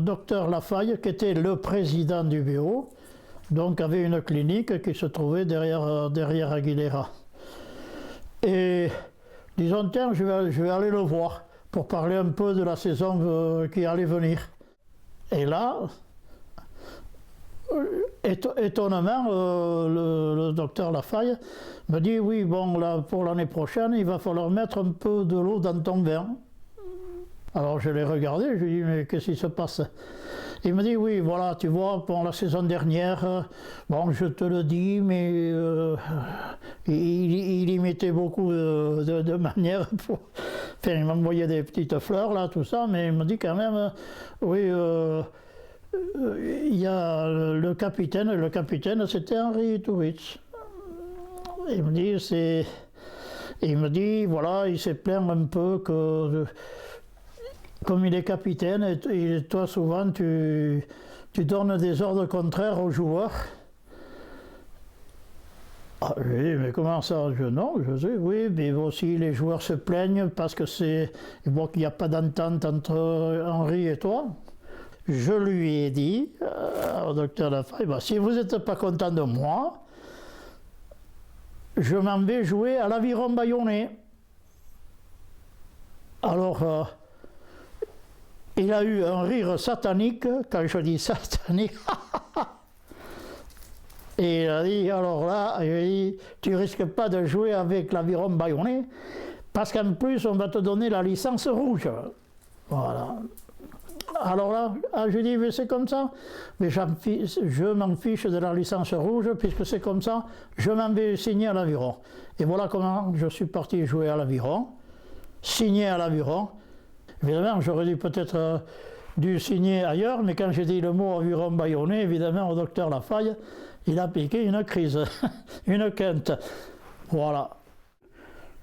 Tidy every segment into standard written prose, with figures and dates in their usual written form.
docteur Lafaille, qui était le président du bureau, donc avait une clinique qui se trouvait derrière Aguilera. Et disons, tiens, je vais aller le voir pour parler un peu de la saison qui allait venir. Et là, étonnement, le docteur Lafaille me dit, oui, bon, là, pour l'année prochaine, il va falloir mettre un peu de l'eau dans ton vin. Alors je l'ai regardé, je lui ai dit, mais qu'est-ce qui se passe? Il me dit, oui, voilà, tu vois, pour la saison dernière, bon, je te le dis, mais il y mettait beaucoup de manières pour... Enfin, il m'envoyait des petites fleurs, là, tout ça, mais il me dit quand même, oui, il y a le capitaine, c'était Henri Touritz. Il me dit, voilà, il s'est plaint un peu que... Comme il est capitaine, et toi souvent tu donnes des ordres contraires aux joueurs. Ah oui, mais comment ça? Non, je sais, oui, mais aussi les joueurs se plaignent parce que ils voient qu'il n'y a pas d'entente entre Henri et toi. Je lui ai dit au docteur Lafaille, bah, si vous n'êtes pas content de moi, je m'en vais jouer à l'Aviron Bayonnais. Alors, il a eu un rire satanique, quand je dis satanique. Et il a dit, alors là, tu risques pas de jouer avec l'Aviron Bayonnais, parce qu'en plus, on va te donner la licence rouge. Voilà. Alors là, je dis, mais c'est comme ça. Mais je m'en fiche de la licence rouge, puisque c'est comme ça, je m'en vais signer à l'Aviron. Et voilà comment je suis parti jouer à l'Aviron, signer à l'Aviron. Évidemment, j'aurais peut-être dû signer ailleurs, mais quand j'ai dit le mot Aviron Bayonnais, évidemment, au docteur Lafaille, il a piqué une crise, une quinte. Voilà.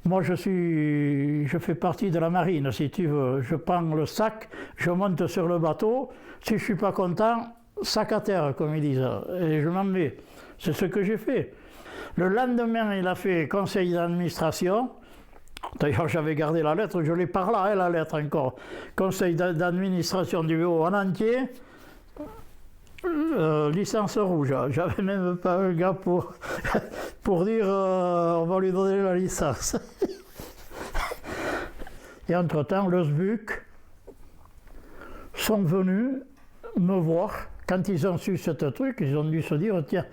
Moi, je fais partie de la marine, si tu veux. Je prends le sac, je monte sur le bateau. Si je ne suis pas content, sac à terre, comme ils disent. Et je m'en vais. C'est ce que j'ai fait. Le lendemain, il a fait conseil d'administration. D'ailleurs, j'avais gardé la lettre, je l'ai par là, la lettre encore. Conseil d'administration du bureau en entier, licence rouge. J'avais même pas un gars pour dire on va lui donner la licence. Et entre-temps, le SBUC sont venus me voir. Quand ils ont su ce truc, ils ont dû se dire tiens.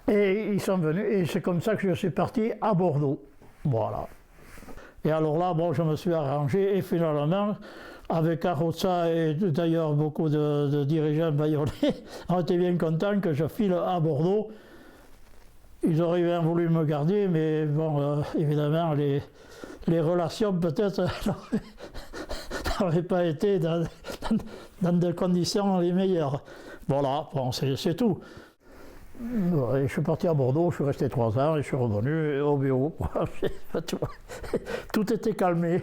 Et ils sont venus, et c'est comme ça que je suis parti à Bordeaux. Voilà. Et alors là, bon, je me suis arrangé et finalement, avec Arroza et d'ailleurs beaucoup de dirigeants bayonnais, ont été bien contents que je file à Bordeaux. Ils auraient bien voulu me garder, mais bon, évidemment, les relations peut-être n'auraient pas été dans des conditions les meilleures. Voilà, bon, c'est tout. Et je suis parti à Bordeaux, je suis resté 3 ans et je suis revenu au bureau. Tout était calmé.